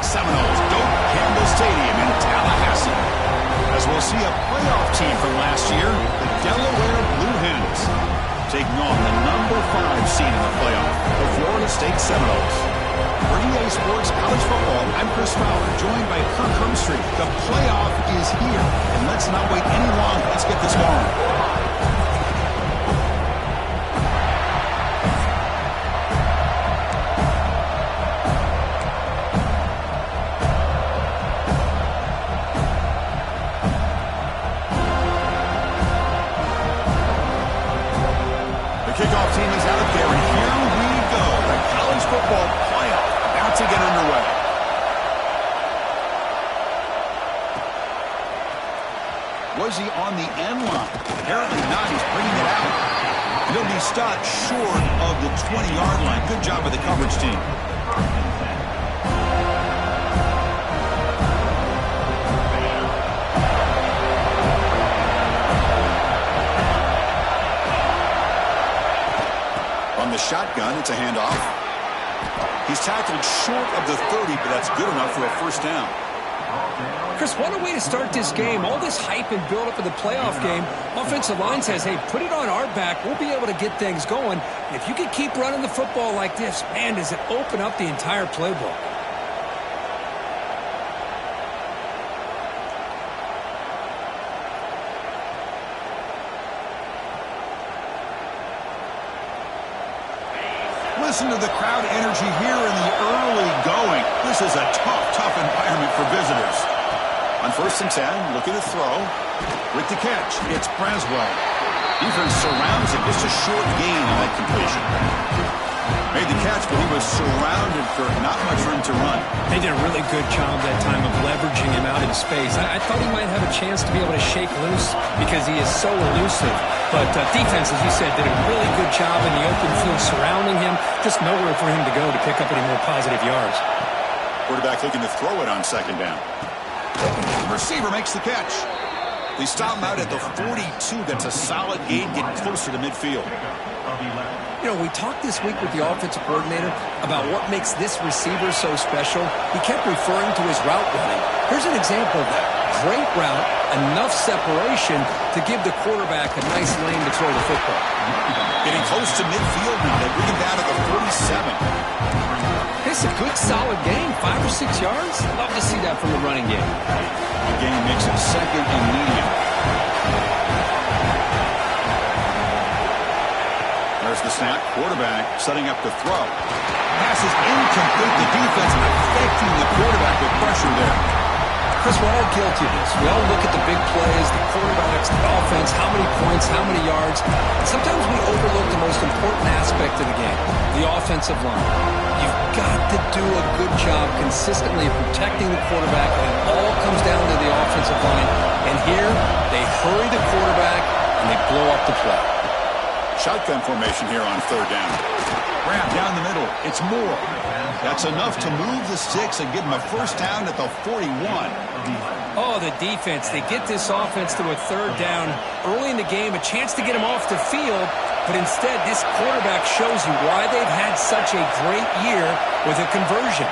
Seminoles go to Campbell Stadium in Tallahassee, as we'll see a playoff team from last year, the Delaware Blue Hens, taking on the number 5 seed in the playoff, the Florida State Seminoles. For EA Sports College Football, I'm Chris Fowler, joined by Kirk Hermstreet. The playoff is here, and let's not wait any longer. Let's get this going. Kickoff team is out there, and here we go. The college football playoff about to get underway. Was he on the end line? Apparently not. He's bringing it out. He'll be stopped short of the 20-yard line. Good job by the coverage team. The shotgun, it's a handoff. He's tackled short of the 30, but that's good enough for a first down. Chris, what a way to start this game. All this hype and build-up of the playoff game. Offensive line says, hey, put it on our back. We'll be able to get things going. And if you can keep running the football like this, man, does it open up the entire playbook. Listen to the crowd energy here in the early going. This is a tough environment for visitors. On 1st and 10, looking to throw. With the catch, it's Braswell. Defense surrounds him. Just a short gain on that completion. Made the catch, but he was surrounded for not much room to run. They did a really good job that time of leveraging him out in space. I thought he might have a chance to be able to shake loose because he is so elusive. But defense, as you said, did a really good job in the open field surrounding him. Just nowhere for him to go to pick up any more positive yards. Quarterback looking to throw it on 2nd down. The receiver makes the catch. They stop him out at the 42. That's a solid gain, getting closer to midfield. You know, we talked this week with the offensive coordinator about what makes this receiver so special. He kept referring to his route running. Here's an example of that. Great route, enough separation to give the quarterback a nice lane to throw the football. Getting close to midfield now. They bring him down to the 47. It's a good, solid gain. 5 or 6 yards. Love to see that from the running game. The game makes it 2nd and medium. There's the snap. Quarterback setting up to throw. Pass is incomplete. The defense affecting the quarterback with pressure there. Chris, we're all guilty of this. We all look at the big plays, the quarterbacks, the offense, how many points, how many yards. Sometimes we overlook the most important aspect of the game, the offensive line. You've got to do a good job consistently protecting the quarterback, and it all comes down to the offensive line. And here, they hurry the quarterback, and they blow up the play. Shotgun formation here on 3rd down. Wrap down the middle. It's Moore. That's enough to move the sticks and give him a first down at the 41. Oh, the defense. They get this offense to a 3rd down early in the game, a chance to get him off the field, but instead this quarterback shows you why they've had such a great year with a conversion.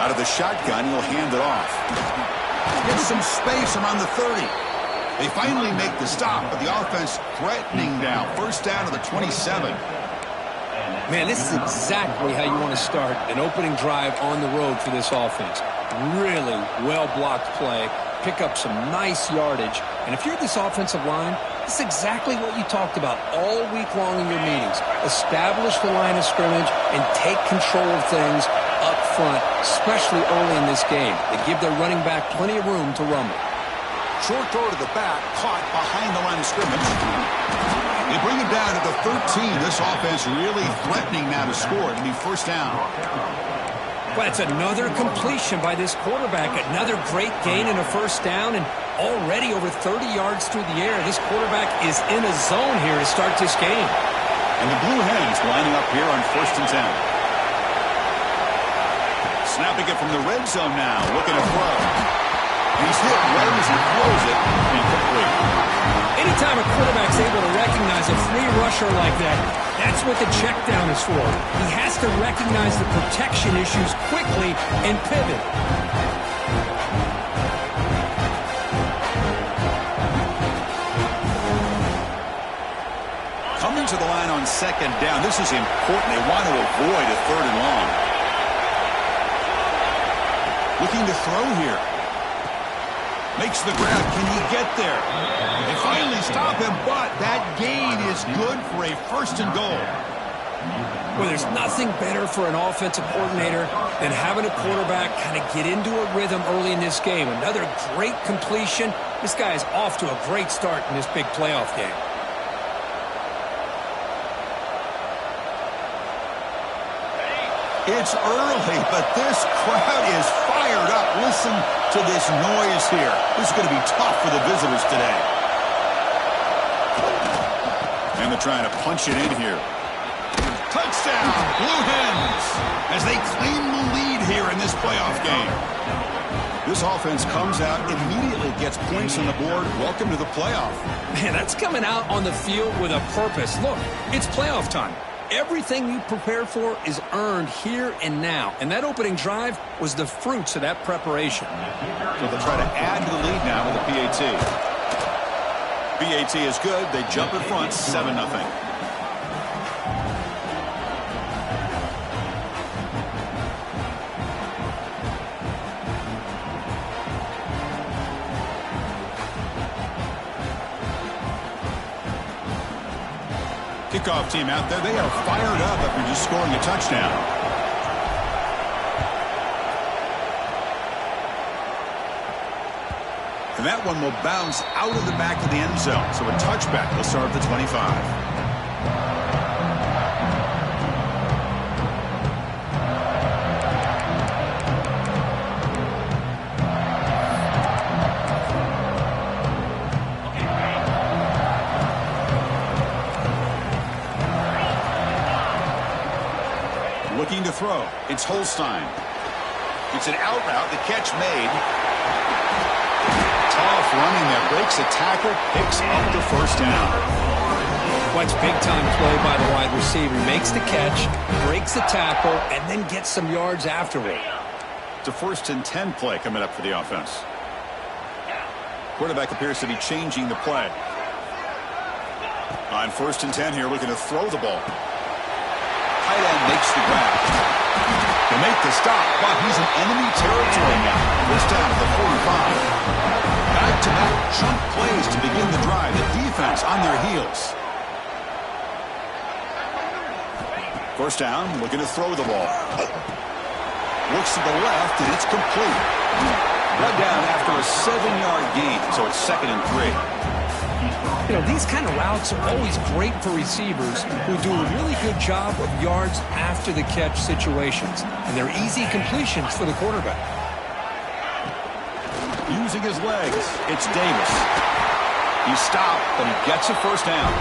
Out of the shotgun, he'll hand it off. Get some space around the 30. They finally make the stop, but the offense threatening now. First down to the 27. Man, this is exactly how you want to start an opening drive on the road for this offense. Really well-blocked play, pick up some nice yardage. And if you're this offensive line, this is exactly what you talked about all week long in your meetings. Establish the line of scrimmage and take control of things up front, especially early in this game. They give their running back plenty of room to rumble. Short throw to the back, caught behind the line of scrimmage. They bring it down to the 13. This offense really threatening now to score. It'll be first down. Well, it's another completion by this quarterback. Another great gain and a first down, and already over 30 yards through the air. This quarterback is in a zone here to start this game. And the Blue Hens lining up here on 1st and 10. Snapping it from the red zone now, looking to throw. He's hit right as he throws it, incomplete. Anytime a quarterback's able to recognize a free rusher like that, that's what the check down is for. He has to recognize the protection issues quickly and pivot. Coming to the line on second down. This is important. They want to avoid a third and long. Looking to throw here. Makes the grab. Can he get there? They finally stop him, but that gain is good for a first and goal. Well, there's nothing better for an offensive coordinator than having a quarterback kind of get into a rhythm early in this game. Another great completion. This guy is off to a great start in this big playoff game. It's early, but this crowd is fired up. Listen to this noise here. This is going to be tough for the visitors today. And they're trying to punch it in here. Touchdown, Blue Hens, as they claim the lead here in this playoff game. This offense comes out, immediately gets points on the board. Welcome to the playoff. Man, that's coming out on the field with a purpose. Look, it's playoff time. Everything you prepare for is earned here and now. And that opening drive was the fruits of that preparation. So they'll try to add to the lead now with a PAT. PAT is good. They jump in front, 7-0. Kickoff team out there. They are fired up after just scoring a touchdown. And that one will bounce out of the back of the end zone. So a touchback will start at the 25. Looking to throw. It's Holstein. It's an out route. The catch made. Tough running there. Breaks a tackle. Picks up the first down. What's big-time play by the wide receiver. Makes the catch, breaks the tackle, and then gets some yards afterward. It's a 1st and 10 play coming up for the offense. Quarterback appears to be changing the play. On 1st and 10 here, looking to throw the ball. Tight end makes the grab. They make the stop, but he's in enemy territory now. First down at the 45. Back-to-back chunk plays to begin the drive. The defense on their heels. First down, looking to throw the ball. Looks to the left, and it's complete. Brought down after a 7-yard gain, so it's 2nd and 3. You know, these kind of routes are always great for receivers who do a really good job of yards after the catch situations. And they're easy completions for the quarterback. Using his legs, it's Davis. He stopped, but he gets a first down.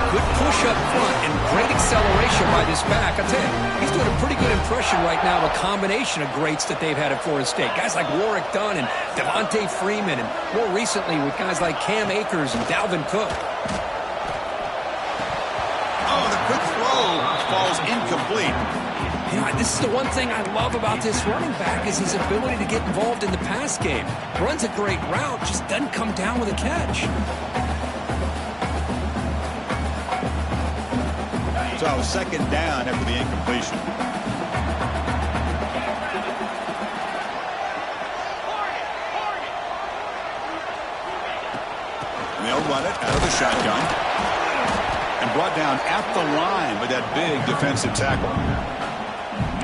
Good push up front and great acceleration by this back. I tell you, he's doing a pretty good impression right now of a combination of greats that they've had at Florida State. Guys like Warwick Dunn and Devontae Freeman, and more recently with guys like Cam Akers and Dalvin Cook. Oh, the quick throw falls incomplete. You know, this is the one thing I love about this running back is his ability to get involved in the pass game. Runs a great route, just doesn't come down with a catch. So 2nd down after the incompletion. And they'll run it out of the shotgun. And brought down at the line with that big defensive tackle.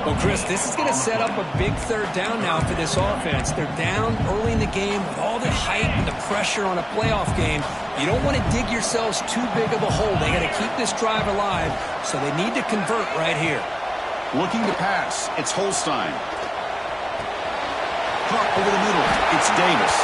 Well, Chris, this is going to set up a big 3rd down now for this offense. They're down early in the game with all the hype and the pressure on a playoff game. You don't want to dig yourselves too big of a hole. They got to keep this drive alive, so they need to convert right here. Looking to pass. It's Holstein. Caught over the middle. It's Davis.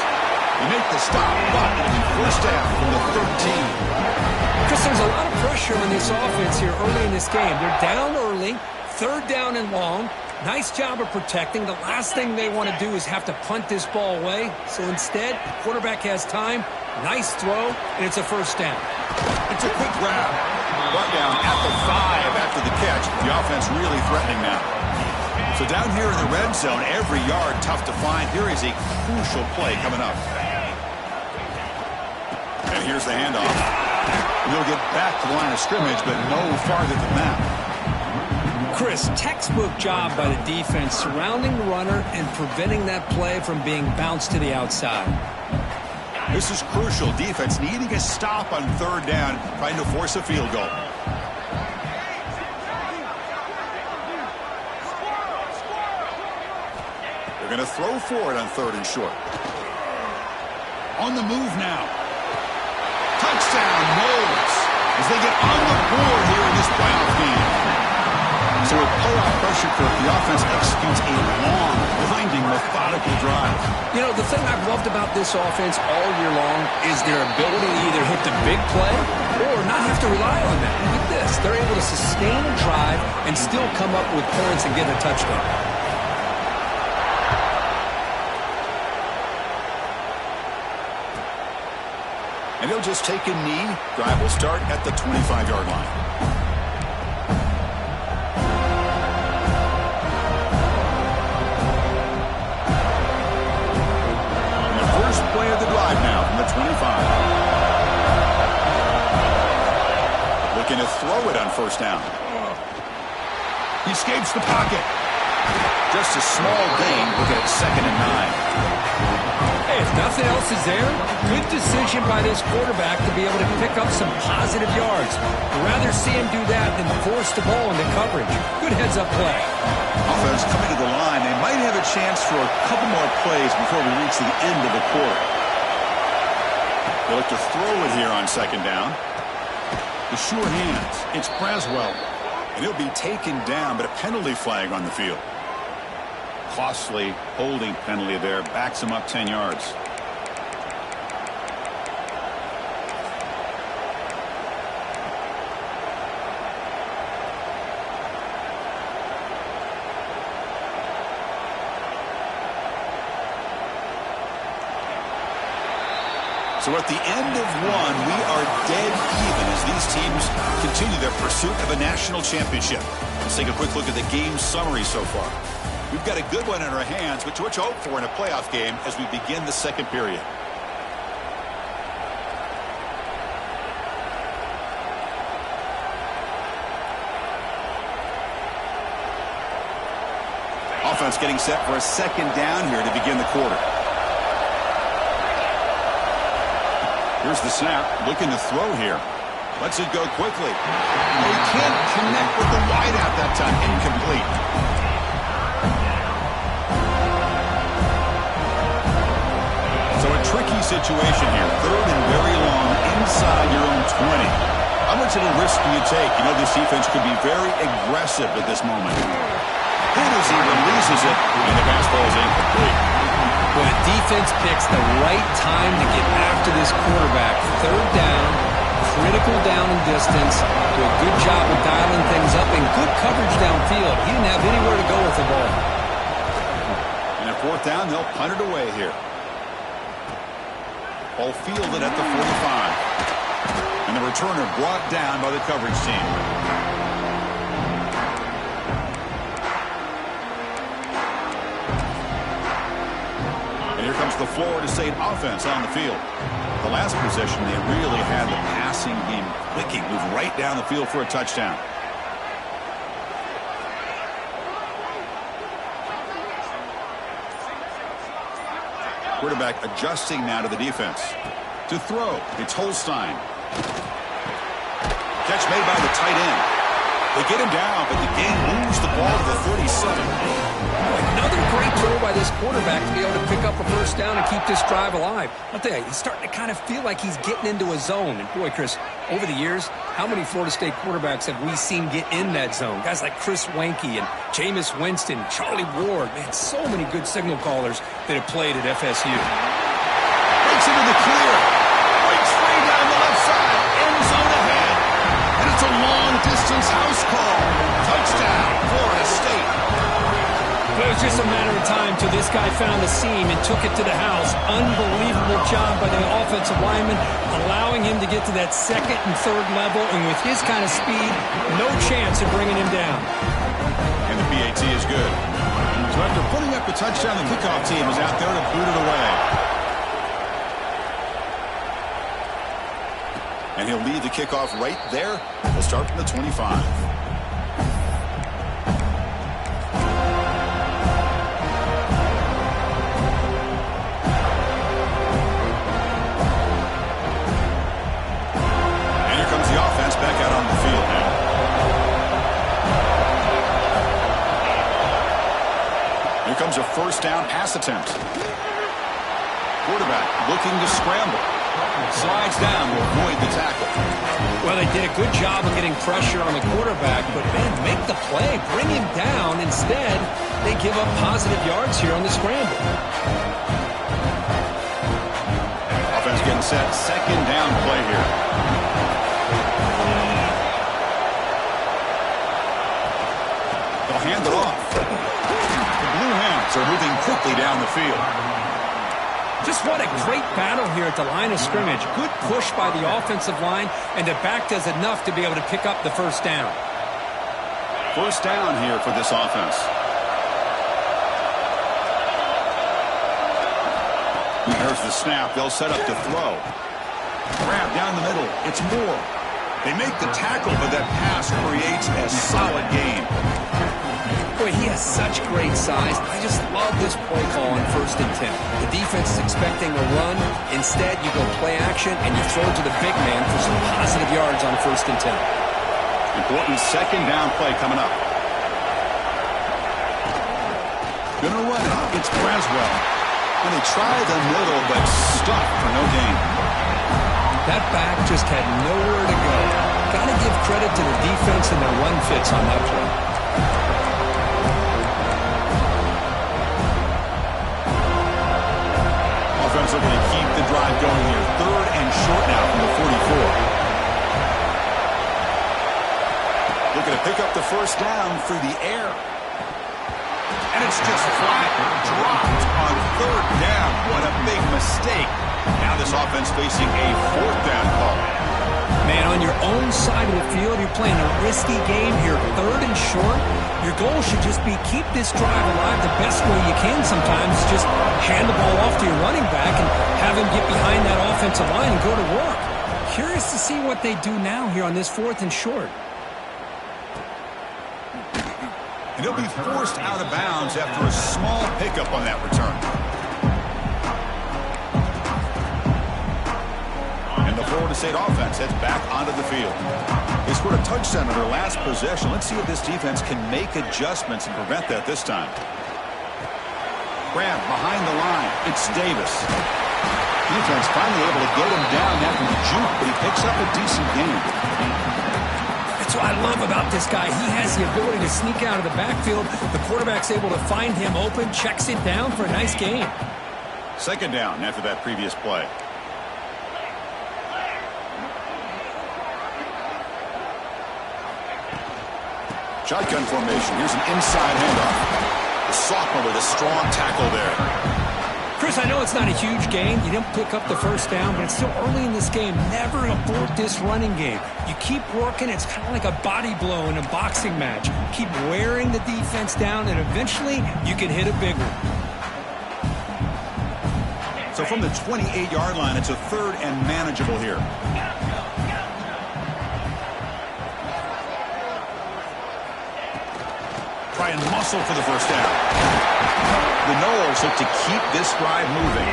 They make the stop, but it'll be first down from the 13. Chris, there's a lot of pressure on this offense here early in this game. They're down early. 3rd down and long. Nice job of protecting. The last thing they want to do is have to punt this ball away. So instead, the quarterback has time, Nice throw, and it's a first down. It's a quick grab. Brought down at the 5 after the catch. The offense really threatening now. So down here in the red zone, every yard tough to find. Here is a crucial play coming up. And here's the handoff. He'll get back to the line of scrimmage, but no farther than that. Chris, textbook job by the defense surrounding the runner and preventing that play from being bounced to the outside. This is crucial. Defense needing a stop on third down, trying to force a field goal. They're going to throw for it on third and short. On the move now. Touchdown, Knowles, as they get on the board here in this playoff game. So with playoff pressure, the offense executes a long, winding, methodical drive. You know, the thing I've loved about this offense all year long is their ability to either hit the big play or not have to rely on that. Look at this. They're able to sustain a drive and still come up with points and get a touchdown. And he'll just take a knee. Drive will start at the 25-yard line. Play of the drive now from the 25. Looking to throw it on first down. He escapes the pocket. Just a small gain. Looking at 2nd and 9. Hey, if nothing else is there, good decision by this quarterback to be able to pick up some positive yards. I'd rather see him do that than force the ball into coverage. Good heads-up play. Offense coming to the line. They might have a chance for a couple more plays before we reach the end of the quarter. They look to throw it here on 2nd down. The sure hands. It's Braswell. And he'll be taken down, but a penalty flag on the field. Costly holding penalty there. Backs him up 10 yards. So at the end of one, we are dead even as these teams continue their pursuit of a national championship. Let's take a quick look at the game summary so far. We've got a good one in our hands, but what you hope for in a playoff game as we begin the second period. Offense getting set for a 2nd down here to begin the quarter. Here's the snap, looking to throw here. Lets it go quickly. He can't connect with the wideout that time. Incomplete. So a tricky situation here. 3rd and very long inside your own 20. How much of a risk do you take? You know this defense could be very aggressive at this moment. Who does he releases it, and the pass ball is incomplete. When a defense picks the right time to get after this quarterback, 3rd down, critical down and distance, do a good job of dialing things up, and good coverage downfield. He didn't have anywhere to go with the ball. And at 4th down, they'll punt it away here. Ball fielded at the 45. And the returner brought down by the coverage team. Here comes the Florida State offense on the field. The last possession, they really had the passing game clicking. Moved right down the field for a touchdown. Quarterback adjusting now to the defense. To throw, it's Holstein. Catch made by the tight end. They get him down, but the game moves the ball to the 37. Another great throw by this quarterback to be able to pick up a first down and keep this drive alive. I'll tell you, he's starting to kind of feel like he's getting into a zone. And boy, Chris, over the years, how many Florida State quarterbacks have we seen get in that zone? Guys like Chris Wenke and Jameis Winston, Charlie Ward. Man, so many good signal callers that have played at FSU. Breaks into the clear. Breaks free down the left side. End zone ahead. And it's a long-distance house call. Touchdown, Florida State. But it was just a matter of time until this guy found the seam and took it to the house. Unbelievable job by the offensive lineman, allowing him to get to that second and third level, and with his kind of speed, no chance of bringing him down. And the PAT is good. So after putting up the touchdown, the kickoff team is out there to boot it away. And he'll lead the kickoff right there. We'll start from the 25. And here comes the offense back out on the field now. Here comes a first down pass attempt. Quarterback looking to scramble. Slides down to avoid the tackle. Well, they did a good job of getting pressure on the quarterback, but, man, make the play. Bring him down. Instead, they give up positive yards here on the scramble. Offense getting set. Second down play here. They'll hand it off. The Blue Hens are moving quickly down the field. Just what a great battle here at the line of scrimmage. Good push by the offensive line, and the back does enough to be able to pick up the first down. First down here for this offense. There's the snap. They'll set up to throw. Grab down the middle. It's Moore. They make the tackle, but that pass creates a solid gain. Boy, he has such great size. I just love this play call on 1st and 10. The defense is expecting a run. Instead, you go play action, and you throw to the big man for some positive yards on 1st and 10. Important second down play coming up. Gonna run it. It's Braswell. And they try the middle, but stuck for no gain. That back just had nowhere to go. Got to give credit to the defense and their run fits on that play. Offense looking to keep the drive going here. Third and short now from the 44. Looking to pick up the first down through the air. And it's just flat dropped on third down. What a big mistake. Now this offense facing a fourth down call. Man, on your own side of the field, you're playing a risky game here. Third and short. Your goal should just be keep this drive alive the best way you can sometimes. Just hand the ball off to your running back and have him get behind that offensive line and go to work. Curious to see what they do now here on this 4th and short. And he'll be forced out of bounds after a small pickup on that return. And the Florida State offense heads back onto the field. They scored a touchdown on their last possession. Let's see if this defense can make adjustments and prevent that this time. Grab behind the line. It's Davis. Defense finally able to get him down after the juke, but he picks up a decent gain. That's what I love about this guy. He has the ability to sneak out of the backfield. The quarterback's able to find him open, checks it down for a nice gain. Second down after that previous play. Shotgun formation. Here's an inside handoff. The sophomore with a strong tackle there. Chris, I know it's not a huge gain. You didn't pick up the first down, but it's still early in this game. Never abort this running game. You keep working. It's kind of like a body blow in a boxing match. Keep wearing the defense down, and eventually you can hit a big one. So from the 28-yard line, it's a third and manageable here. Try and muscle for the first down. The Noles look to keep this drive moving.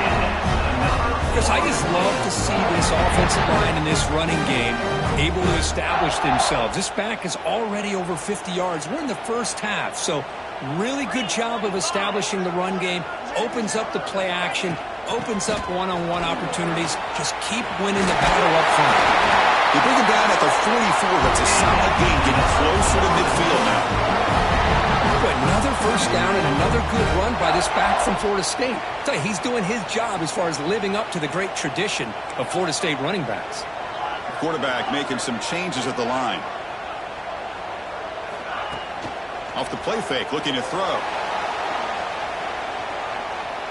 Chris, I just love to see this offensive line in this running game able to establish themselves. This back is already over 50 yards. We're in the first half, so really good job of establishing the run game. Opens up the play action, opens up one-on-one opportunities. Just keep winning the battle up front. They bring him down at the 44. That's a solid gain, getting closer to midfield now. Another first down and another good run by this back from Florida State. I tell you, he's doing his job as far as living up to the great tradition of Florida State running backs. Quarterback making some changes at the line. Off the play fake, looking to throw.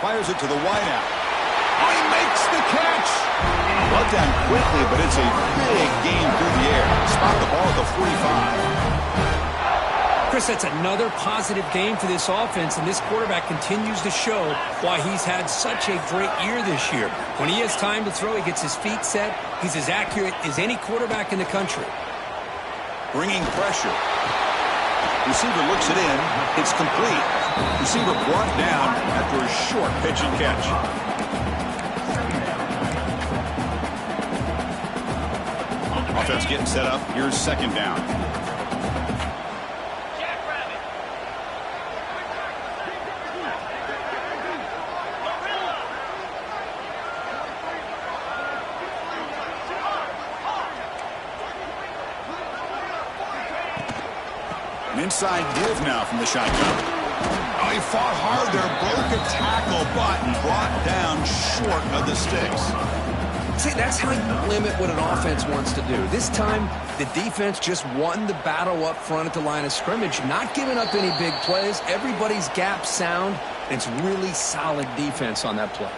Fires it to the wideout. Oh, he makes the catch. Brought down quickly, but it's a big gain through the air. Spot the ball at the 45. Chris, that's another positive game for this offense, and this quarterback continues to show why he's had such a great year this year. When he has time to throw, he gets his feet set. He's as accurate as any quarterback in the country. Bringing pressure. Receiver looks it in. It's complete. Receiver brought down after a short pitch and catch. Offense getting set up. Here's second down. An inside give now from the shotgun. Oh, he fought hard there, broke a tackle, but brought down short of the sticks. See, that's how you limit what an offense wants to do. This time, the defense just won the battle up front at the line of scrimmage, not giving up any big plays. Everybody's gap sound, and it's really solid defense on that play.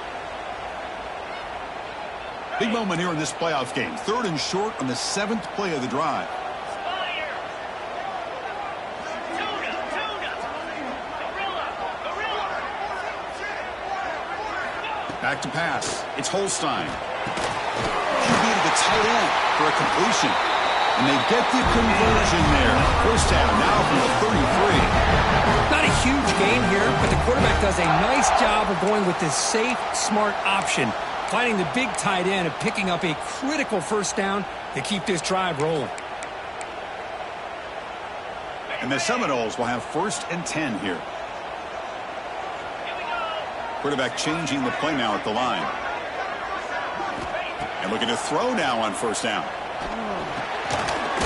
Big moment here in this playoff game. 3rd and short on the 7th play of the drive. Back to pass. It's Holstein. QB to the tight end for a completion. And they get the conversion there. First down now from the 33. Not a huge gain here, but the quarterback does a nice job of going with this safe, smart option, finding the big tight end and picking up a critical first down to keep this drive rolling. And the Seminoles will have 1st and 10 here. Quarterback changing the play now at the line. And looking to throw now on first down.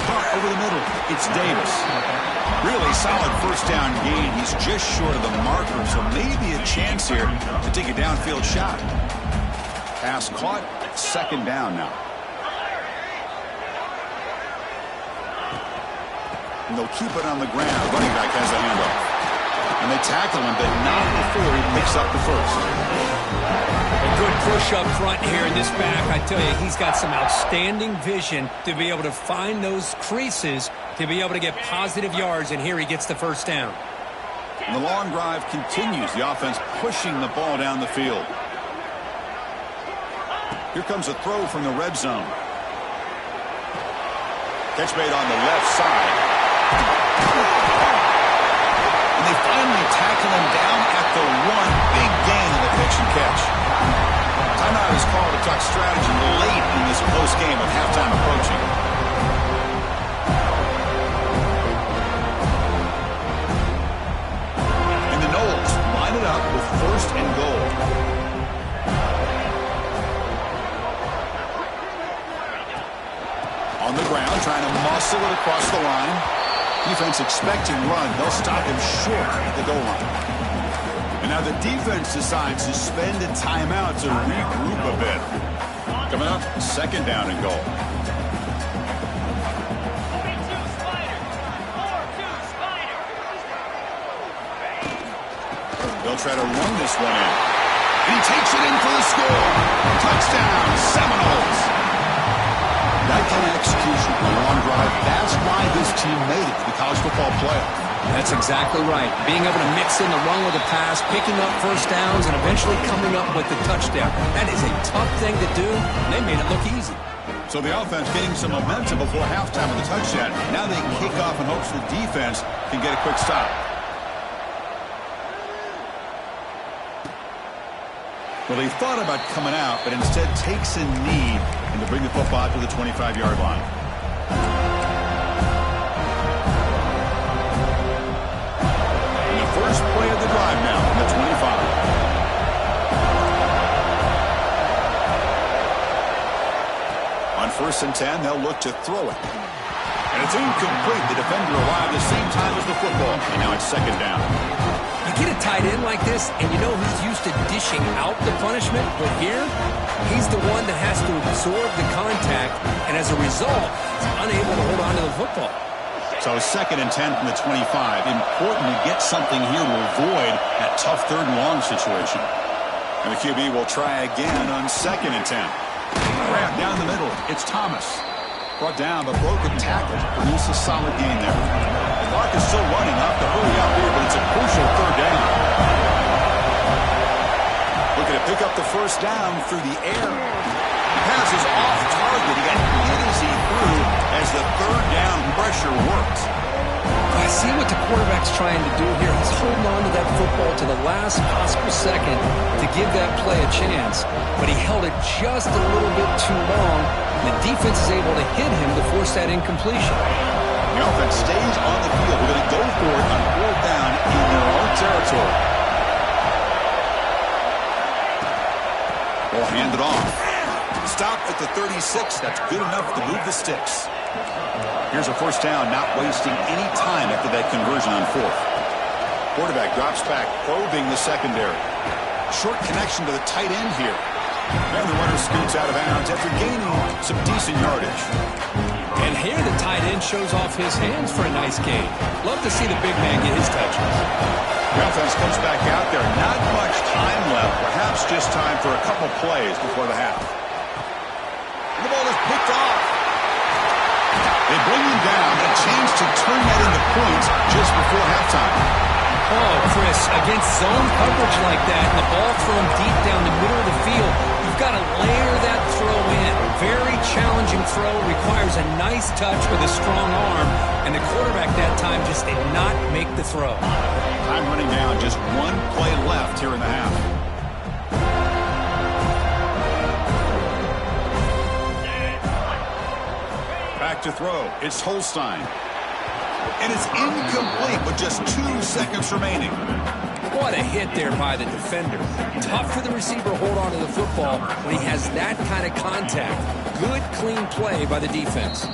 Caught over the middle. It's Davis. Really solid first down gain. He's just short of the marker, so maybe a chance here to take a downfield shot. Pass caught. 2nd down now. And they'll keep it on the ground. Running back has a handoff. And they tackle him, but not before he picks up the first. A good push up front here in this back. I tell you, he's got some outstanding vision to be able to find those creases, to be able to get positive yards, and here he gets the first down. And the long drive continues. The offense pushing the ball down the field. Here comes a throw from the red zone. Catch made on the left side. And they finally tackle him down at the 1. Big gain in the pitch and catch. Timeout is called to talk strategy late in this close game with halftime approaching. And the Noles line it up with 1st and goal. On the ground, trying to muscle it across the line. Defense expecting run. They'll stop him short at the goal line. And now the defense decides to spend a timeout to regroup a bit. Coming up, 2nd down and goal. They'll try to run this one in. And he takes it in for the score. Touchdown, Seminoles. That kind of execution on a long drive, that's why this team made it to the college football playoff. That's exactly right. Being able to mix in the run with the pass, picking up first downs, and eventually coming up with the touchdown. That is a tough thing to do, and they made it look easy. So the offense getting some momentum before halftime with the touchdown. Now they can kick off in hopes the defense can get a quick stop. Well, they thought about coming out, but instead takes a knee and to bring the football out to the 25-yard line. And the first play of the drive now from the 25. On 1st and 10, they'll look to throw it. And it's incomplete. The defender arrived the same time as the football. And now it's 2nd down. You get a tight end like this, and you know he's used to dishing out the punishment, but here, he's the one that has to absorb the contact, and as a result, he's unable to hold on to the football. So 2nd and 10 from the 25. Important to get something here to avoid that tough 3rd and long situation. And the QB will try again on 2nd and 10. Grab down the middle. It's Thomas. Brought down, but broken tackle to produce a solid gain there. The clock is still running up to hurry up here, but it's a crucial 3rd down. Looking to pick up the 1st down through the air. The pass is off target. He got hit as he threw as the 3rd down pressure worked. I see what the quarterback's trying to do here. He's holding on to that football to the last possible second to give that play a chance, but he held it just a little bit too long. The defense is able to hit him to force that incompletion. The offense stays on the field. We're going to go for it on 4th down in their own territory. Ball handed off. Stop at the 36. That's good enough to move the sticks. Here's a 1st down, not wasting any time after that conversion on 4th. Quarterback drops back, probing the secondary. Short connection to the tight end here. And the runner scoots out of bounds after gaining some decent yardage. And here the tight end shows off his hands for a nice gain. Love to see the big man get his touches. The offense comes back out there. Not much time left. Perhaps just time for a couple plays before the half. And the ball is picked off. They bring him down. A chance to turn that into points just before halftime. Oh, Chris, against zone coverage like that, and the ball thrown deep down the middle of the field, you've got to layer that throw in. Very challenging throw, requires a nice touch with a strong arm, and the quarterback that time just did not make the throw. Time running down, just 1 play left here in the half. Back to throw. It's Holstein. And it's incomplete with just 2 seconds remaining. What a hit there by the defender. Tough for the receiver to hold on to the football when he has that kind of contact. Good, clean play by the defense.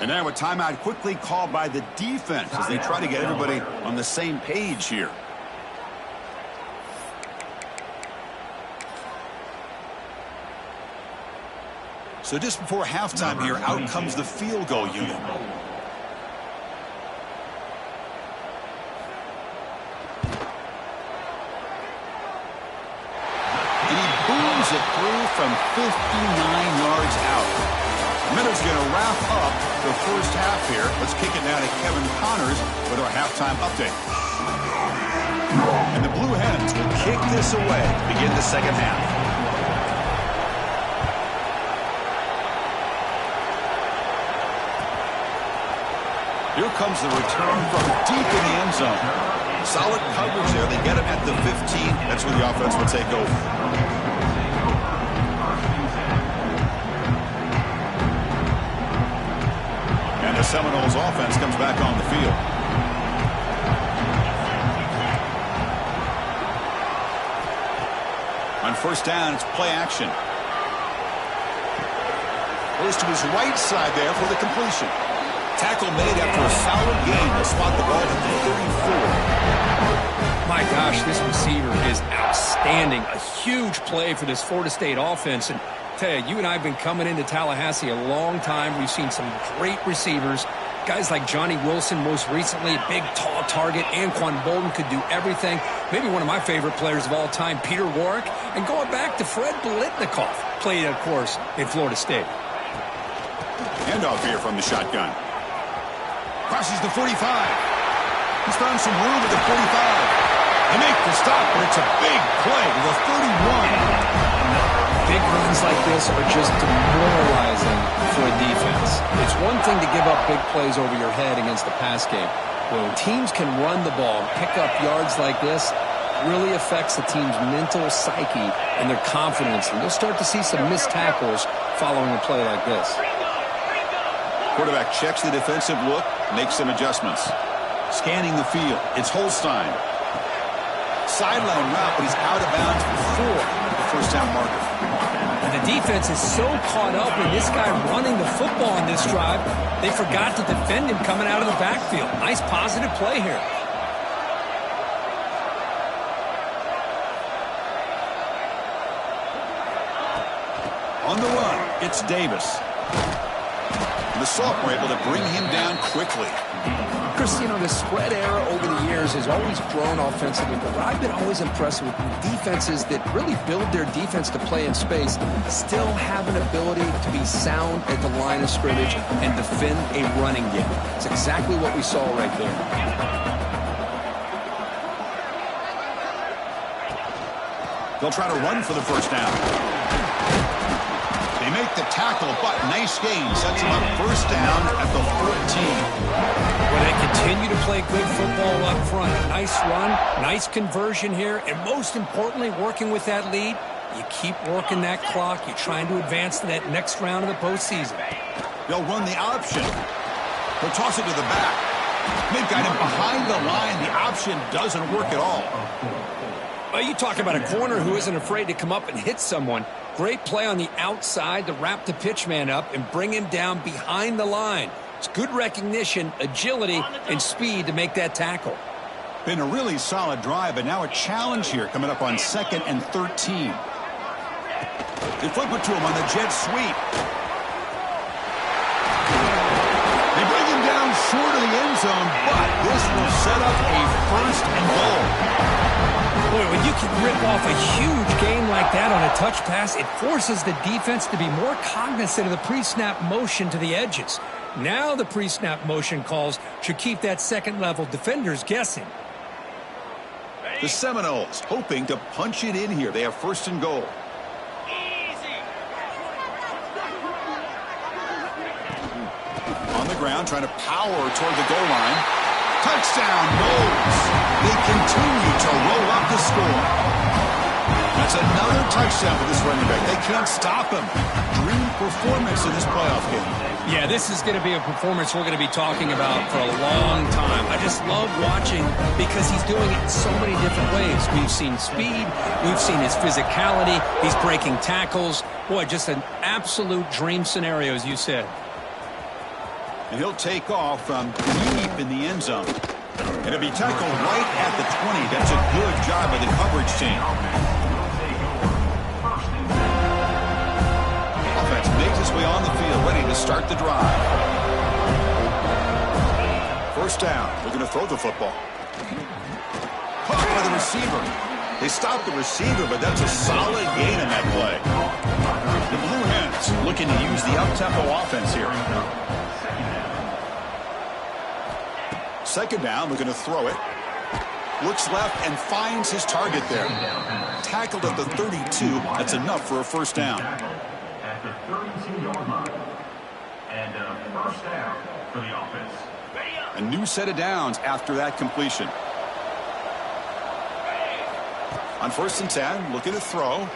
And now a timeout quickly called by the defense as they try to get everybody on the same page here. So just before halftime here, out comes the field goal unit. And he booms it through from 59 yards out. Minnows going to wrap up the 1st half here. Let's kick it now to Kevin Connors with our halftime update. And the Blue Hens will kick this away to begin the 2nd half. Here comes the return from deep in the end zone. Solid coverage there. They get him at the 15. That's where the offense will take over. And the Seminoles offense comes back on the field. On 1st down, it's play action. Goes to his right side there for the completion. Tackle made after a solid gain to spot the ball at the 34. My gosh, this receiver is outstanding. A huge play for this Florida State offense. And tell you and I have been coming into Tallahassee a long time. We've seen some great receivers. Guys like Johnny Wilson, most recently, a big, tall target. Anquan Bolden could do everything. Maybe one of my favorite players of all time, Peter Warrick. And going back to Fred Biletnikoff, played, of course, in Florida State. Handoff here from the shotgun. Crosses the 45. He's found some room at the 45. They make the stop, but it's a big play to the 31. Big runs like this are just demoralizing for a defense. It's one thing to give up big plays over your head against the pass game. When teams can run the ball and pick up yards like this, it really affects the team's mental psyche and their confidence. And you'll start to see some missed tackles following a play like this. Quarterback checks the defensive look, makes some adjustments. Scanning the field, it's Holstein. Sideline route, but he's out of bounds before the 1st down marker. And the defense is so caught up in this guy running the football on this drive, they forgot to defend him coming out of the backfield. Nice positive play here. On the run, it's Davis. The sophomore able to bring him down quickly. Chris, you know, the spread era over the years has always grown offensively, but what I've been always impressed with defenses that really build their defense to play in space still have an ability to be sound at the line of scrimmage and defend a running game. It's exactly what we saw right there. They'll try to run for the first down. They make the tackle, but nice gain. Sets them up first down at the 14. Well, they continue to play good football up front. Nice run, nice conversion here, and most importantly, working with that lead, you keep working that clock. You're trying to advance to that next round of the postseason. They'll run the option. They'll toss it to the back. They've got him behind the line. The option doesn't work at all. Well, you talk about a corner who isn't afraid to come up and hit someone. Great play on the outside to wrap the pitch man up and bring him down behind the line. It's good recognition, agility, and speed to make that tackle. Been a really solid drive, but now a challenge here coming up on 2nd and 13. They flip it to him on the jet sweep. They bring him down short of the end zone, but this will set up a 1st and goal. Boy, when you can rip off a huge gain like that on a touch pass, it forces the defense to be more cognizant of the pre-snap motion to the edges. Now the pre-snap motion calls should keep that second-level defenders guessing. The Seminoles hoping to punch it in here. They have 1st and goal. On the ground, trying to power toward the goal line. Touchdown, Noles. They continue to roll up the score. That's another touchdown for this running back. They can't stop him. Dream performance in this playoff game. Yeah, this is going to be a performance we're going to be talking about for a long time. I just love watching because he's doing it in so many different ways. We've seen speed. We've seen his physicality. He's breaking tackles. Boy, just an absolute dream scenario, as you said. And he'll take off from deep in the end zone. And it'll be tackled right at the 20. That's a good job by the coverage team. Offense makes its way on the field, ready to start the drive. 1st down. They're going to throw the football. Caught by the receiver. They stopped the receiver, but that's a solid gain in that play. The Blue Hens looking to use the up-tempo offense here. 2nd down, we're going to throw it. Looks left and finds his target there. Tackled at the 32. That's enough for a 1st down. At the 32-yard line. And a 1st down for the offense. A new set of downs after that completion. On 1st and 10, looking to throw.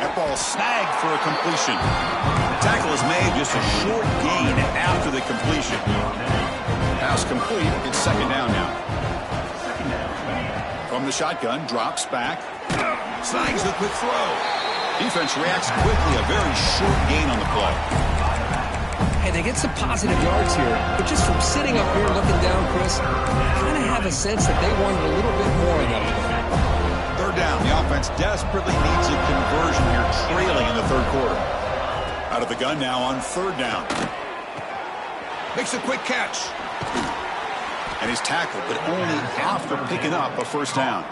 That ball snagged for a completion. The tackle is made, just a short gain after the completion. Pass complete. It's 2nd down now. From the shotgun, drops back. Snags the quick throw. Defense reacts quickly. A very short gain on the play. Hey, they get some positive yards here, but just from sitting up here looking down, Chris, I kind of have a sense that they wanted a little bit more in that play. 3rd down. The offense desperately needs a conversion here, trailing in the 3rd quarter. Out of the gun now on 3rd down. Makes a quick catch. And he's tackled, but only after picking up a 1st down.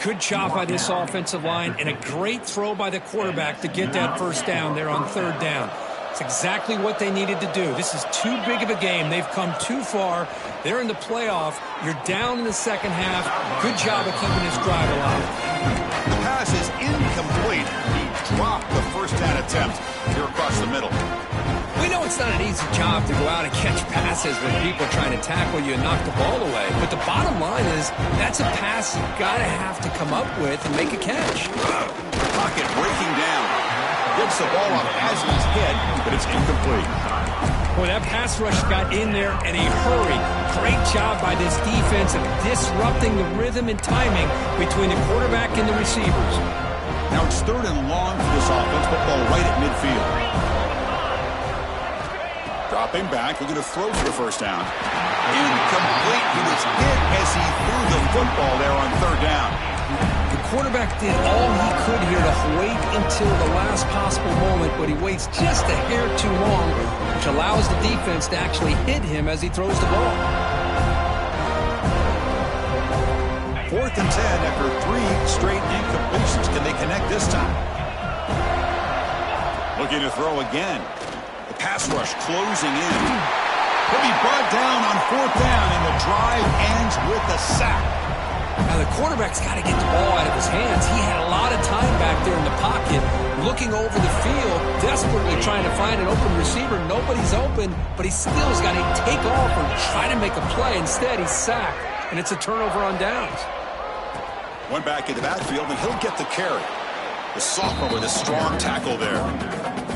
Good job by this offensive line, and a great throw by the quarterback to get that 1st down there on 3rd down. It's exactly what they needed to do. This is too big of a game. They've come too far. They're in the playoff. You're down in the 2nd half. Good job of keeping this drive alive. The pass is incomplete. He dropped the 1st down attempt here across the middle. We know it's not an easy job to go out and catch passes with people trying to tackle you and knock the ball away. But the bottom line is that's a pass you've got to have to come up with and make a catch. Pocket breaking down. Gets the ball up as he's hit, but it's incomplete. Boy, that pass rush got in there in a hurry. Great job by this defense of disrupting the rhythm and timing between the quarterback and the receivers. Now it's 3rd and long for this offense. Football right at midfield. Dropping back, looking to throw for the 1st down. Incomplete. He was hit as he threw the football there on third down. The quarterback did all he could here to wait until the last possible moment, but he waits just a hair too long, which allows the defense to actually hit him as he throws the ball. 4th and 10 after 3 straight incompletions. Can they connect this time? Looking to throw again. The pass rush closing in. He'll be brought down on 4th down, and the drive ends with a sack. Now, the quarterback's got to get the ball out of his hands. He had a lot of time back there in the pocket, looking over the field, desperately trying to find an open receiver. Nobody's open, but he still has got to take off and try to make a play. Instead, he's sacked, and it's a turnover on downs. One back in the backfield, and he'll get the carry. The sophomore with a strong tackle there.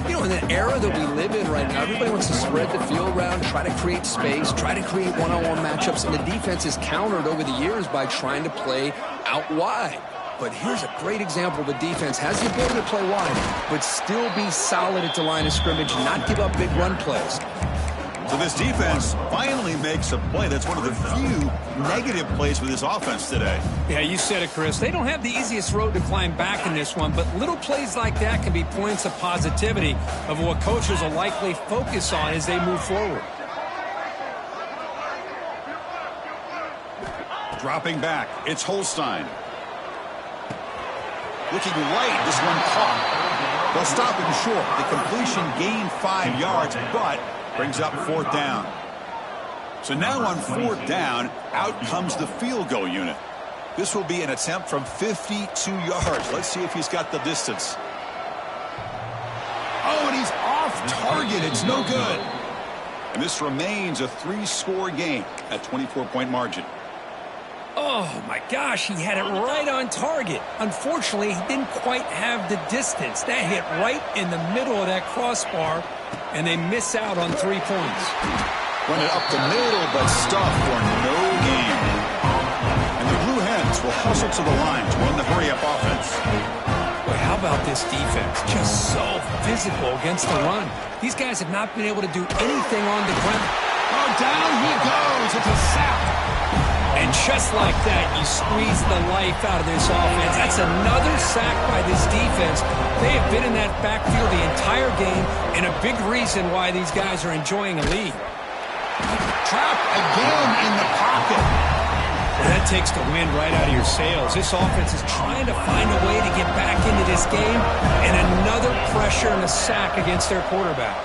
You know, in the era that we live in right now, everybody wants to spread the field around, try to create space, try to create one-on-one matchups, and the defense is countered over the years by trying to play out wide. But here's a great example of a defense has the ability to play wide, but still be solid at the line of scrimmage and not give up big run plays. So this defense finally makes a play. That's one of the few negative plays for this offense today. Yeah, you said it, Chris. They don't have the easiest road to climb back in this one, but little plays like that can be points of positivity of what coaches will likely focus on as they move forward. Dropping back, it's Holstein. Looking light, this one caught. They'll stop him short. The completion gained 5 yards, but brings up 4th down. So now on 4th down, out comes the field goal unit. This will be an attempt from 52 yards. Let's see if he's got the distance. Oh, and he's off target. It's no good. And this remains a 3-score game at 24-point margin. Oh, my gosh, he had it right on target. Unfortunately, he didn't quite have the distance. That hit right in the middle of that crossbar, and they miss out on 3 points. Run it up the middle, but stuffed for no gain. And the Blue Hens will hustle to the line to run the hurry-up offense. Boy, how about this defense? Just so physical against the run. These guys have not been able to do anything on the ground. Oh, down he goes. It's a sack. And just like that, you squeeze the life out of this offense. That's another sack by this defense. They have been in that backfield the entire game, and a big reason why these guys are enjoying a lead. Trapped again in the pocket. Well, that takes the wind right out of your sails. This offense is trying to find a way to get back into this game, and another pressure and a sack against their quarterback.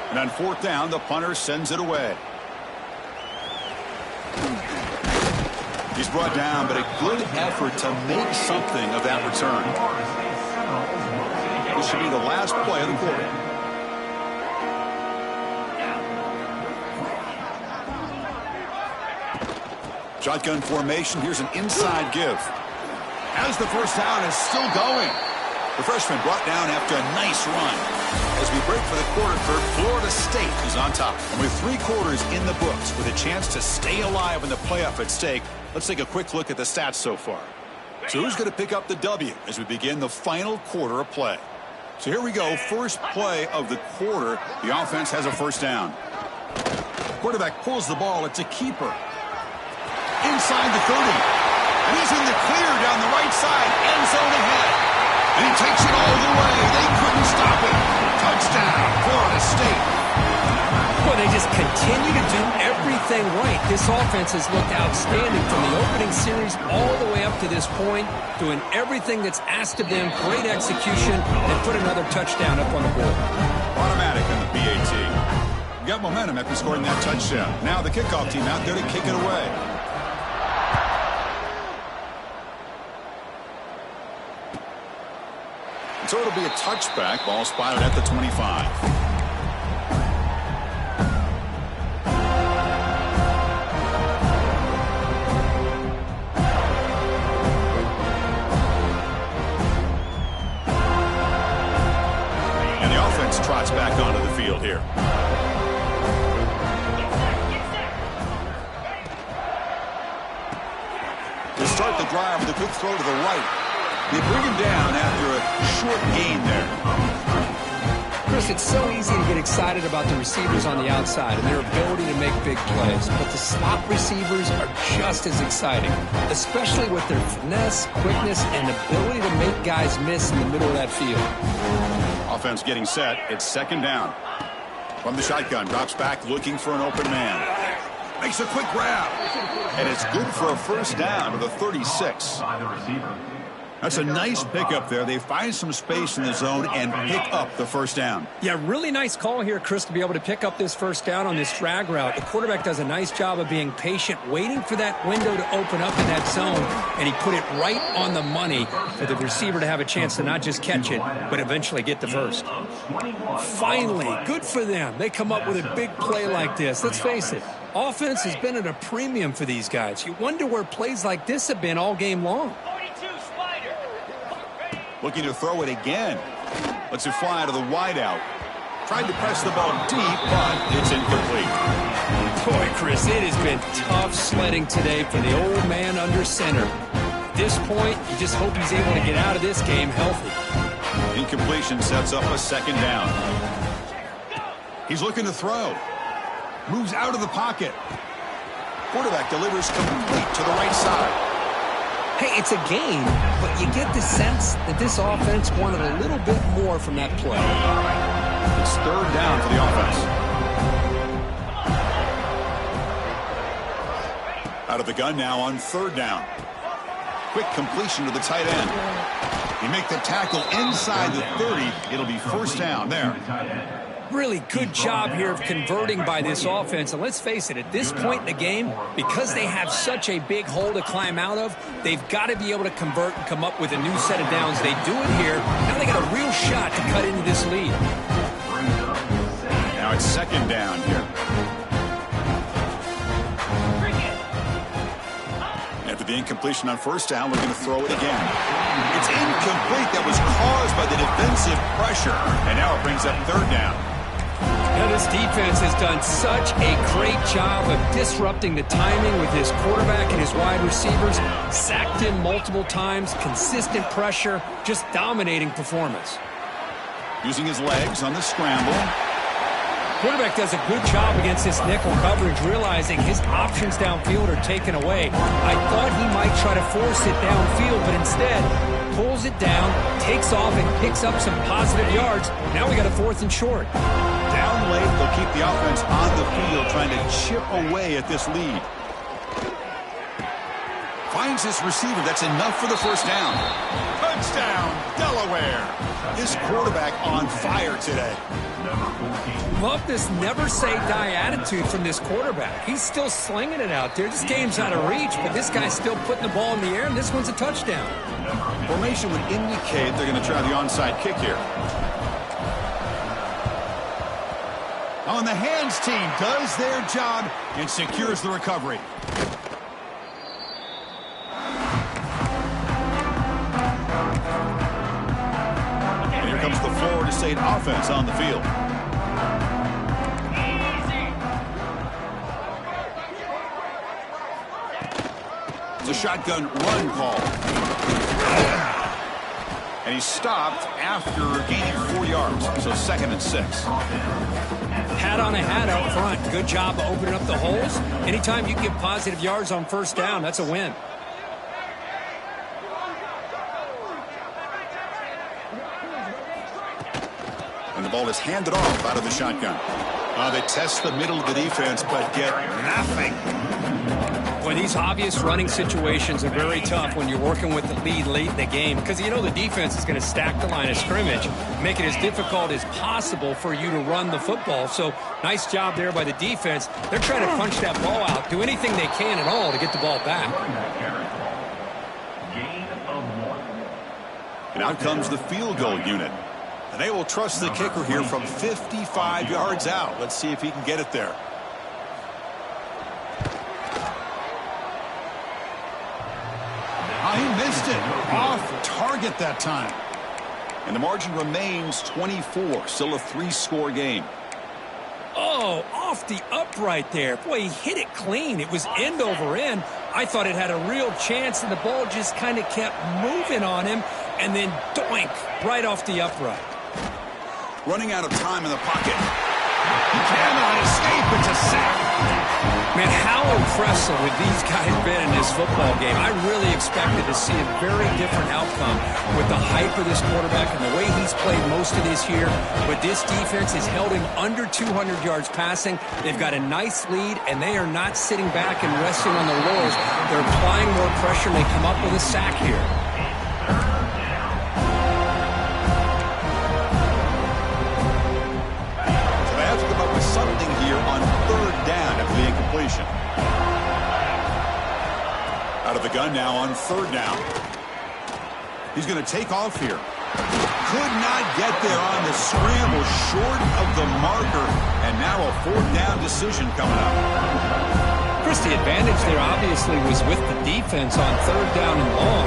And on 4th down, the punter sends it away. He's brought down, but a good effort to make something of that return. This should be the last play of the quarter. Shotgun formation. Here's an inside give. As the first down is still going. The freshman brought down after a nice run. As we break for the quarter third, Florida State is on top. And with 3 quarters in the books, with a chance to stay alive in the playoff at stake, let's take a quick look at the stats so far. So who's going to pick up the W as we begin the final quarter of play? So here we go. First play of the quarter. The offense has a first down. Quarterback pulls the ball. It's a keeper. Inside the 30. And he's in the clear down the right side. End zone ahead. And he takes it all the way. They couldn't stop it. Touchdown, Florida State. Well, they just continue to do everything right. This offense has looked outstanding from the opening series all the way up to this point, doing everything that's asked of them, great execution, and put another touchdown up on the board. Automatic on the BAT. We got momentum after scoring that touchdown. Now the kickoff team out there to kick it away. So it'll be a touchback. Ball spotted at the 25. And the offense trots back onto the field here. To start the drive with a quick throw to the right. They bring him down after a short gain there. Chris, it's so easy to get excited about the receivers on the outside and their ability to make big plays, but the slot receivers are just as exciting, especially with their finesse, quickness, and ability to make guys miss in the middle of that field. Offense getting set. It's second down. From the shotgun, drops back looking for an open man. Makes a quick grab. And it's good for a first down to the 36. By the receiver. That's a nice pickup there. They find some space in the zone and pick up the first down. Yeah, really nice call here, Chris, to be able to pick up this first down on this drag route. The quarterback does a nice job of being patient, waiting for that window to open up in that zone, and he put it right on the money for the receiver to have a chance to not just catch it, but eventually get the first. Finally, good for them. They come up with a big play like this. Let's face it, offense has been at a premium for these guys. You wonder where plays like this have been all game long. Looking to throw it again. Lets it fly out of the wideout. Tried to press the ball deep, but it's incomplete. Boy, Chris, it has been tough sledding today for the old man under center. At this point, you just hope he's able to get out of this game healthy. Incompletion sets up a second down. He's looking to throw. Moves out of the pocket. Quarterback delivers complete to the right side. Hey, it's a game, but you get the sense that this offense wanted a little bit more from that play. It's third down for the offense. Out of the gun now on third down. Quick completion to the tight end. You make the tackle inside the 30. It'll be first down there. Really good job here of converting by this offense. And let's face it, at this point in the game, because they have such a big hole to climb out of, they've got to be able to convert and come up with a new set of downs. They do it here. Now they got a real shot to cut into this lead. Now it's second down here. After the incompletion on first down, looking to throw it again. It's incomplete. That was caused by the defensive pressure. And now it brings up third down. Now this defense has done such a great job of disrupting the timing with his quarterback and his wide receivers. Sacked him multiple times, consistent pressure, just dominating performance. Using his legs on the scramble. Quarterback does a good job against this nickel coverage, realizing his options downfield are taken away. I thought he might try to force it downfield, but instead pulls it down, takes off, and picks up some positive yards. Now we got a fourth and short. Down late, they'll keep the offense on the field, trying to chip away at this lead. Finds this receiver. That's enough for the first down. Touchdown, Delaware. This quarterback on fire today. Love this never-say-die attitude from this quarterback. He's still slinging it out there. This game's out of reach, but this guy's still putting the ball in the air, and this one's a touchdown. Formation would indicate they're going to try the onside kick here. On the hands team does their job and secures the recovery. And here comes the Florida State offense on the field. It's a shotgun run call. And he's stopped after gaining 4 yards. So 2nd and 6. Hat on a hat out front. Good job of opening up the holes. Anytime you get positive yards on first down, that's a win. And the ball is handed off out of the shotgun. They test the middle of the defense, but get nothing. Boy, these obvious running situations are very tough when you're working with the lead late in the game, because you know the defense is going to stack the line of scrimmage, make it as difficult as possible for you to run the football. So nice job there by the defense. They're trying to punch that ball out, do anything they can at all to get the ball back. And out comes the field goal unit. And they will trust the kicker here from 55 yards out. Let's see if he can get it there. He missed it. Off target that time. And the margin remains 24. Still a 3-score game. Oh, off the upright there. Boy, he hit it clean. It was end over end. I thought it had a real chance, and the ball just kind of kept moving on him, and then doink, right off the upright. running out of time in the pocket. He cannot escape. It's a sack. Man, how impressive have these guys been in this football game? I really expected to see a very different outcome with the hype of this quarterback and the way he's played most of this year. But this defense has held him under 200 yards passing. They've got a nice lead, and they are not sitting back and resting on their laurels. They're applying more pressure, and they come up with a sack here. Something here on third down after the incompletion. Out of the gun now on third down. He's going to take off here. Could not get there on the scramble, short of the marker, and now a fourth down decision coming up. Chris, the advantage there obviously was with the defense on third down and long.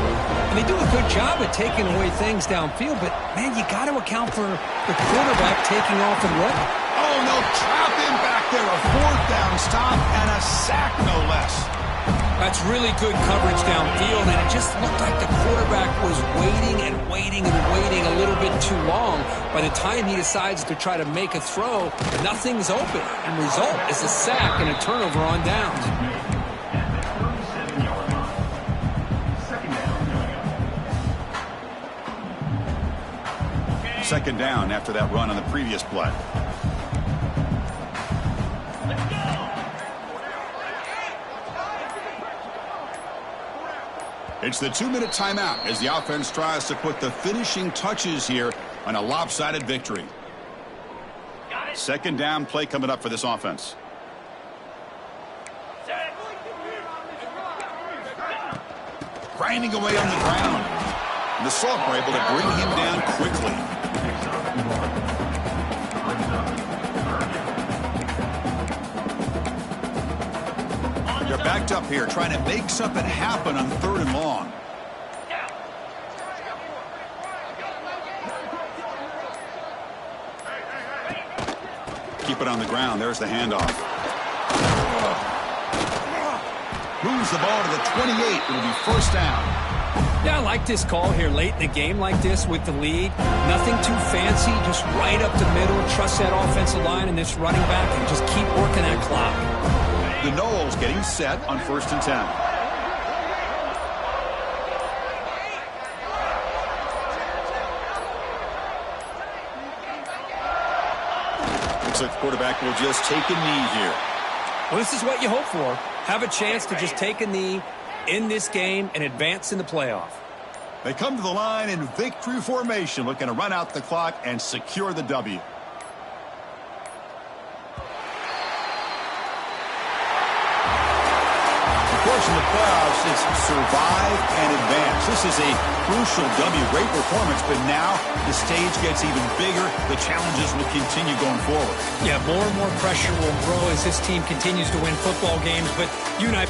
And they do a good job at taking away things downfield, but, man, you got to account for the quarterback taking off and running. Oh, no, trap him back there. A fourth down stop and a sack, no less. That's really good coverage downfield, and it just looked like the quarterback was waiting and waiting and waiting a little bit too long. By the time he decides to try to make a throw, nothing's open. And the result is a sack and a turnover on downs. Second down after that run on the previous play. It's the 2-minute timeout as the offense tries to put the finishing touches here on a lopsided victory. Second down play coming up for this offense. Grinding away on the ground. And the Salk were able to bring him down quickly. They're backed up here, trying to make something happen on third and long. Keep it on the ground. There's the handoff. Moves the ball to the 28. It'll be first down. Yeah, I like this call here late in the game like this with the lead. Nothing too fancy, just right up the middle. Trust that offensive line and this running back and just keep working that clock. The Knowles getting set on 1st and 10. Looks like the quarterback will just take a knee here. Well, this is what you hope for. Have a chance to just take a knee in this game and advance in the playoff. They come to the line in victory formation, looking to run out the clock and secure the W. Of course, in the playoffs, it's survive and advance. This is a crucial W. Great performance, but now the stage gets even bigger. The challenges will continue going forward. Yeah, more and more pressure will grow as this team continues to win football games, but you and I